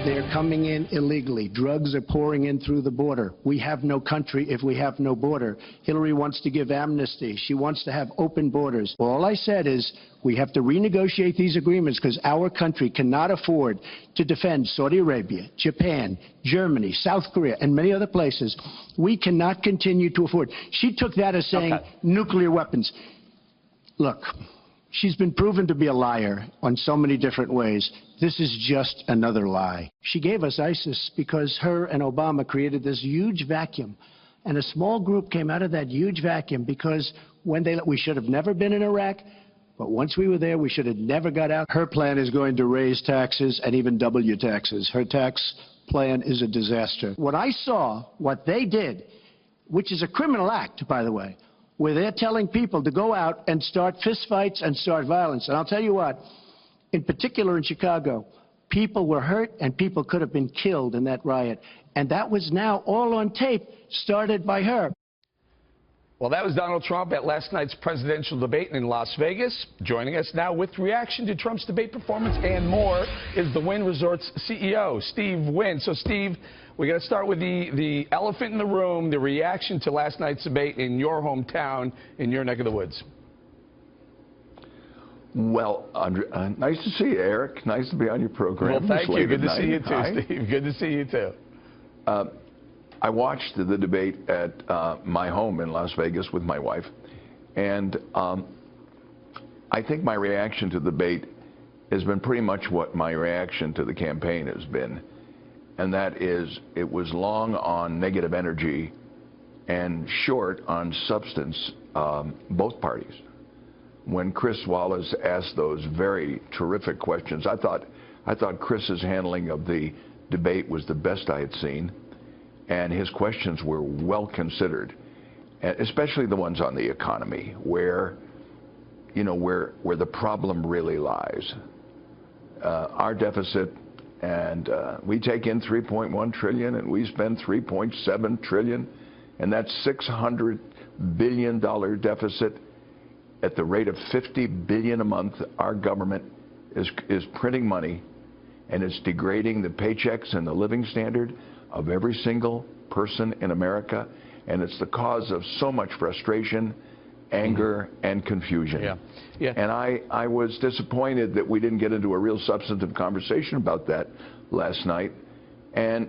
They're coming in illegally. Drugs are pouring in through the border. We have no country if we have no border. Hillary wants to give amnesty. She wants to have open borders. Well, all I said is we have to renegotiate these agreements because our country cannot afford to defend Saudi Arabia, Japan, Germany, South Korea, and many other places. We cannot continue to afford. She took that as saying nuclear weapons. Look, she's been proven to be a liar on so many different ways. This is just another lie. She gave us ISIS because her and Obama created this huge vacuum. And a small group came out of that huge vacuum because when we should have never been in Iraq, but once we were there, we should have never got out. Her plan is going to raise taxes and even double your taxes. Her tax plan is a disaster. When I saw what they did, which is a criminal act, by the way, where they're telling people to go out and start fistfights and start violence. And I'll tell you what, in particular in Chicago, people were hurt and people could have been killed in that riot. And that was now all on tape, started by her. Well, that was Donald Trump at last night's presidential debate in Las Vegas. Joining us now with reaction to Trump's debate performance and more is the Wynn Resorts CEO, Steve Wynn. So, Steve, we got to start with the elephant in the room, the reaction to last night's debate in your hometown, in your neck of the woods. Well, nice to see you, Eric. Nice to be on your program. Well, thank you. Good to see you too, Steve. Good to see you too. I watched the debate at my home in Las Vegas with my wife, and I think my reaction to the debate has been pretty much what my reaction to the campaign has been, and that is it was long on negative energy and short on substance, both parties. When Chris Wallace asked those very terrific questions, I thought Chris's handling of the debate was the best I had seen. And his questions were well considered, especially the ones on the economy, where the problem really lies. Our deficit, and we take in $3.1 trillion, and we spend $3.7 trillion, and that's $600 billion deficit at the rate of $50 billion a month. Our government is printing money, and it's degrading the paychecks and the living standard of every single person in America, and it's the cause of so much frustration, anger, and confusion. And I was disappointed that we didn't get into a real substantive conversation about that last night. And,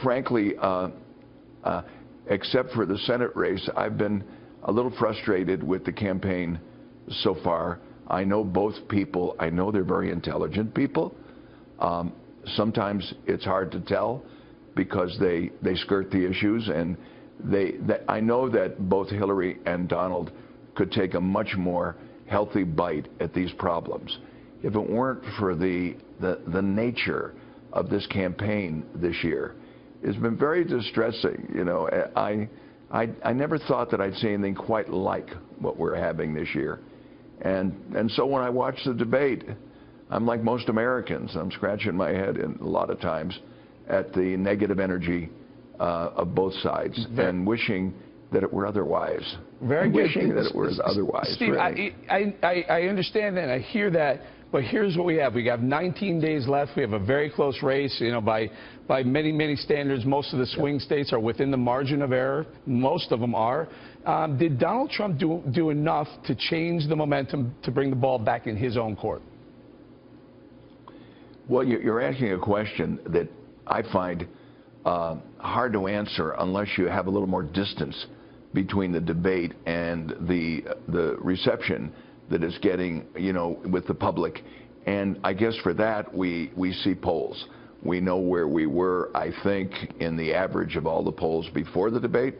frankly, except for the Senate race, I've been a little frustrated with the campaign so far. I know both people. I know they're very intelligent people. Sometimes it's hard to tell because they skirt the issues, and I know that both Hillary and Donald could take a much more healthy bite at these problems. If it weren't for the nature of this campaign this year, it's been very distressing. I never thought that I'd see anything quite like what we're having this year, and so when I watch the debate, I'm like most Americans. I'm scratching my head a lot of times at the negative energy of both sides, and wishing that it were otherwise. Wishing that it was otherwise. Steve, really. I understand that, and I hear that, but here's what we have. We have 19 days left. We have a very close race. By many, many standards, most of the swing states are within the margin of error. Most of them are. Did Donald Trump do enough to change the momentum to bring the ball back in his own court? Well, you're asking a question that I find hard to answer unless you have a little more distance between the debate and the reception that it's getting, with the public. And I guess for that, we see polls. We know where we were, I think, in the average of all the polls before the debate,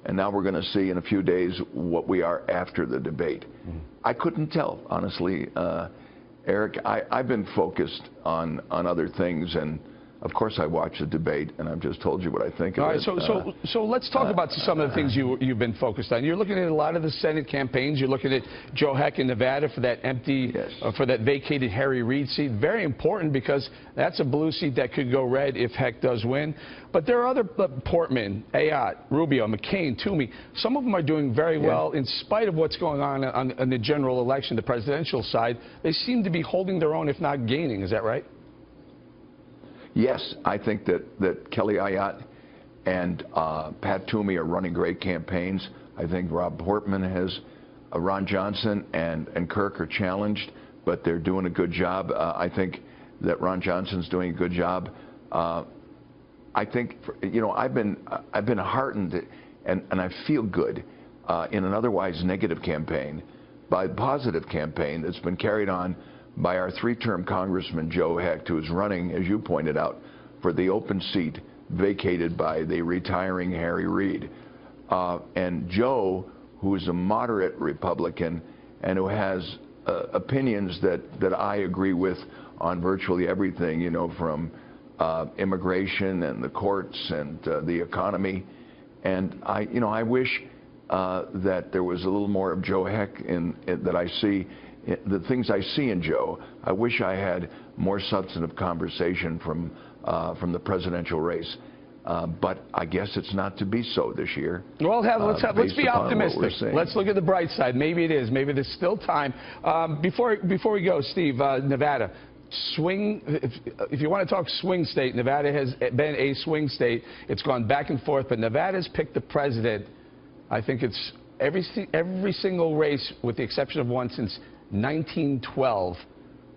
and now we're going to see in a few days what we are after the debate. I couldn't tell, honestly, Eric. I've been focused on other things, and of course I watched the debate, and I've just told you what I think of it. All right, so let's talk about some of the things you've been focused on. You're looking at a lot of the Senate campaigns. You're looking at Joe Heck in Nevada for that for that vacated Harry Reid seat. Very important because that's a blue seat that could go red if Heck does win. But there are other Portman, Ayotte, Rubio, McCain, Toomey. Some of them are doing very well in spite of what's going on in the general election, the presidential side. They seem to be holding their own, if not gaining. Is that right? yes, I think that Kelly Ayotte and Pat Toomey are running great campaigns. I think Rob Portman has, Ron Johnson and Kirk are challenged, but they're doing a good job. I think that Ron Johnson's doing a good job. I think, I've been heartened and I feel good in an otherwise negative campaign by a positive campaign that's been carried on by our three-term Congressman Joe Hecht, who is running, as you pointed out, for the open seat vacated by the retiring Harry Reid. And Joe, who is a moderate Republican and who has opinions that I agree with on virtually everything, from immigration and the courts and the economy. And I wish that there was a little more of Joe Hecht that I see, the things I see in Joe. I wish I had more substantive conversation from the presidential race. But I guess it's not to be so this year. Well, let's be optimistic. Let's look at the bright side. Maybe it is. Maybe there's still time. Before we go, Steve, Nevada. If you want to talk swing state, Nevada has been a swing state. It's gone back and forth, but Nevada's picked the president. I think it's every single race, with the exception of one, since 1912.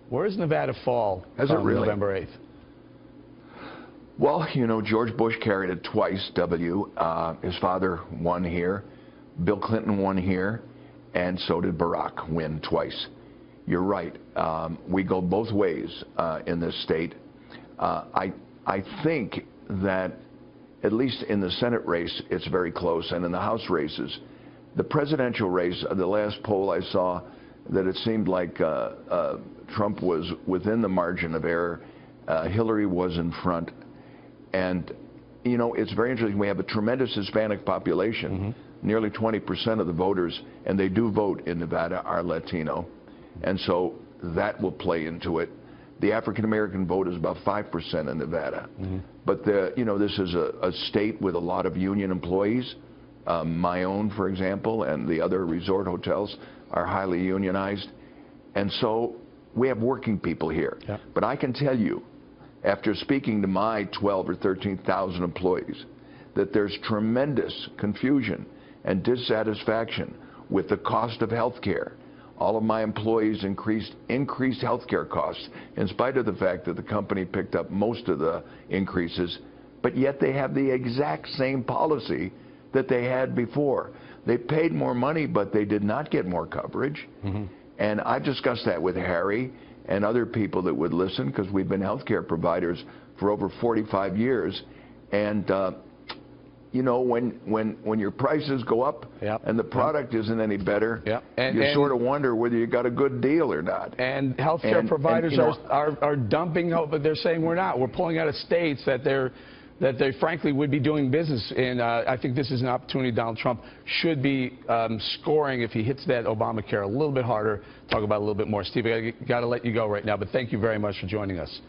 Where does Nevada fall on November 8th? Well, George Bush carried it twice, his father won here. Bill Clinton won here, and so did Barack win twice. You're right. We go both ways in this state. I think that at least in the Senate race, it's very close, and in the House races. The presidential race, the last poll I saw, that it seemed like Trump was within the margin of error. Hillary was in front. And, it's very interesting. We have a tremendous Hispanic population. Nearly 20% of the voters, and they do vote in Nevada, are Latino. And so that will play into it. The African-American vote is about 5% in Nevada. But, this is a state with a lot of union employees. My own, for example, and the other resort hotels are highly unionized. And so we have working people here. Yeah. But I can tell you, after speaking to my 12 or 13,000 employees, that there's tremendous confusion and dissatisfaction with the cost of health care. All of my employees increased health care costs in spite of the fact that the company picked up most of the increases, but yet they have the exact same policy that they had before. They paid more money, but they did not get more coverage. And I've discussed that with Harry and other people that would listen, because we've been healthcare providers for over 45 years. And, when your prices go up and the product isn't any better, you sort of wonder whether you got a good deal or not. And healthcare providers are dumping out, but they're saying we're not. We're pulling out of states that they frankly would be doing business in. I think this is an opportunity Donald Trump should be scoring if he hits that Obamacare a little bit harder. Talk about it a little bit more. Steve, I got to let you go right now, but thank you very much for joining us.